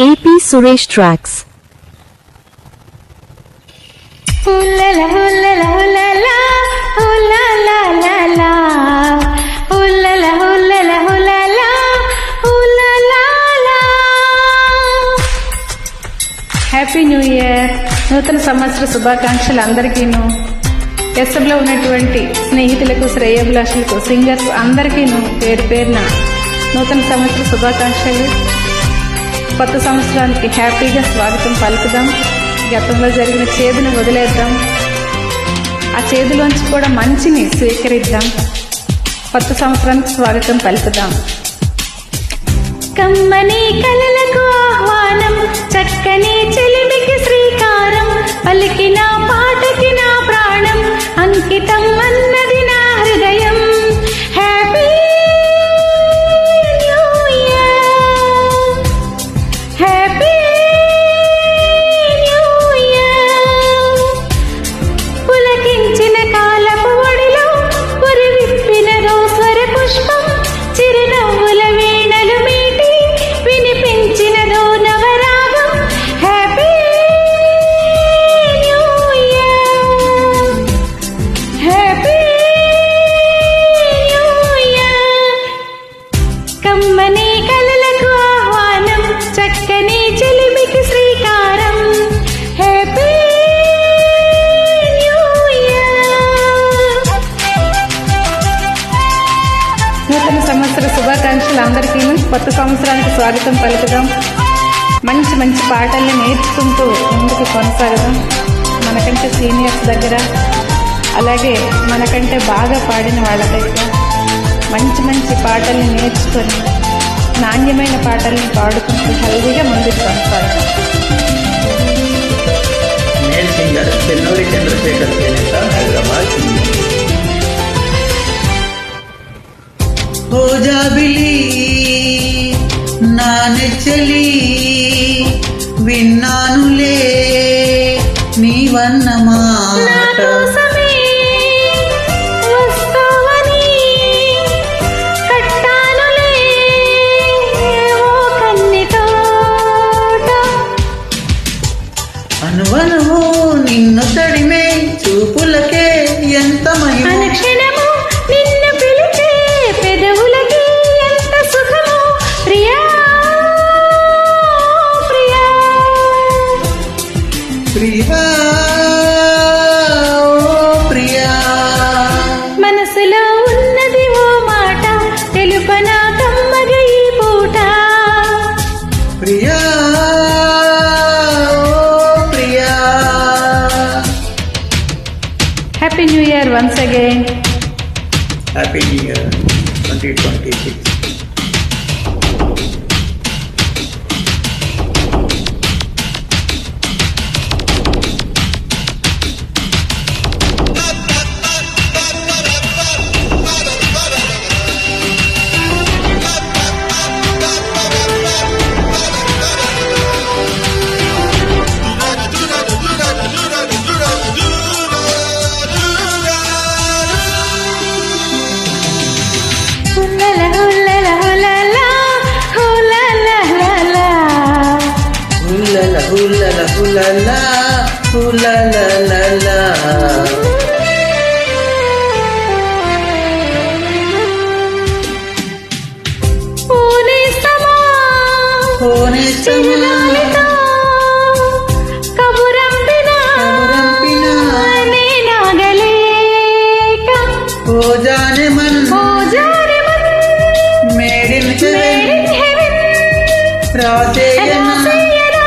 AP Suresh Tracks. Ooh-la-la, ooh-la-la, ooh-la-la, ooh-la-la, la-la. Ooh-la-la, ooh-la-la, ooh-la-la, ooh-la-la, la. Happy new year. నూతన సంవత్సర శుభాకాంక్షలు అందరికీను. ఎస్ఎంలో ఉన్నటువంటి స్నేహితులకు, శ్రేయోభిలాషులకు, singers అందరికీను పేరు పేరున నూతన సంవత్సర శుభాకాంక్షలు. కొత్త సంవత్సరానికి హ్యాపీగా స్వాగతం పలుకుదాం. గతంలో జరిగిన చేదును వదిలేద్దాం. ఆ చేదులోంచి కూడా మంచిని స్వీకరిద్దాం. కొత్త సంవత్సరానికి స్వాగతం పలుకుదాం. కమ్మని కలలకు ఆహ్వానం, చక్కని చెలిమికి శ్రీకారం, పలికిన పాటకి నా ప్రాణం అంకితం అన్నది నా హృదయం. Happy new year, happy new year. పులకించిన కాలపు ఒడిలో పురి విప్పినదో స్వర పుష్పం, చిరునవ్వుల వీణలు మీటి వినిపించినదో నవరాగం. Happy new year, happy new year. కమ్మని కలలకు ఆహ్వానం, చక్కని చెలిమికి శ్రీకారం. Happy new year. నూతన సంవత్సర శుభాకాంక్షలు అందరికీ. కొత్త సంవత్సరానికి స్వాగతం పలుకుదాం. మంచి మంచి పాటల్ని నేర్చుకుంటూ ముందుకు కొనసాగదాం. మనకంటే సీనియర్స్ దగ్గర, అలాగే మనకంటే బాగా పాడిన వాళ్ళ దగ్గర మంచి మంచి పాటల్ని నేర్చుకొని నాణ్యమైన పాటల్ని పాడుకుంటూ హెల్దీగా ముందుకు కొనసాగదాం. మేల్ సింగర్ చెన్నూరి చంద్రశేఖర్ చేనేత, హైదరాబాద్. ఓ జాబిలి నా నెచ్చలి, విన్నానులే నీవన్న నా మాట. కోసమే వస్తావని కట్టానులే ఓ కన్నెతోట. అనువనువు నిన్ను తడిమే చూపులకే ఎంత మహిమ. అనుక్షణము నిన్ను పిలిచే పెదవులకి ఎంత సుఖము. ప్రియా ప్రియా, ప్రియా ఓ ప్రియా. మనసులో ఉన్నది ఓ మాట, తెలుపనా కమ్మగ ఈ పూట. ప్రియా ఓ ప్రియా. Happy new year once again. Happy new year 2026. హుల్లల హుల్లల హుల్లల, హుల్లల లల. హుల్లల హుల్లల హుల్లల హుల్లల లల. పూనేస్తమా కోనేస్తమా చిరుగాలితో కబురంపినా నేనాగలేక. ఓ జానే మన్ ఓ జానమన్ made in made in heaven రాసేయన రాసేయనా.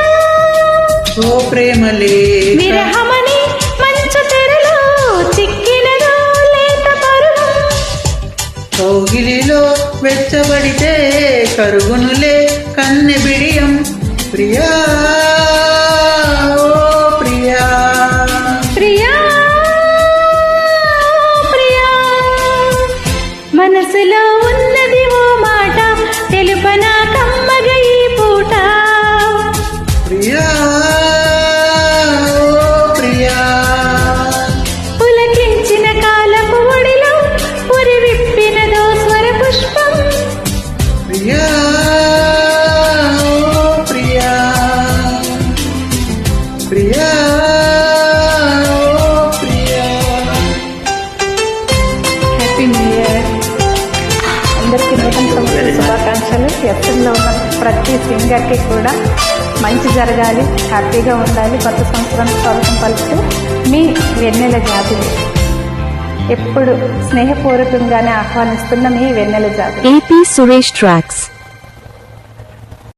ఓ ప్రేమ లేఖ. విరహమని మంచు తెరలో చిక్కినదో లేత పరువం. కౌగిలిలో వెచ్చబడితే కరుగునులే కన్నె బిడియం. ప్రియా ఓ ప్రియా. ప్రియా ప్రియా, మనసులో ఉన్నది ఓ మాట, తెలుపనా కమ్మగ ఈ పూట. ప్రియా ఓ ప్రియా. పులకించిన కాలపు ఒడిలో పురి విప్పినదో స్వర పుష్పం. ప్రియా ఓ ప్రియా. ప్రతి సింగర్కి కూడా మంచి జరగాలి, హ్యాపీగా ఉండాలి. కొత్త సంవత్సరానికి స్వాగతం పలుకుతూ మీ వెన్నెల జాబిలి ఎప్పుడు స్నేహపూర్వకంగానే ఆహ్వానిస్తున్న మీ వెన్నెల జాబిలి. AP Suresh Tracks.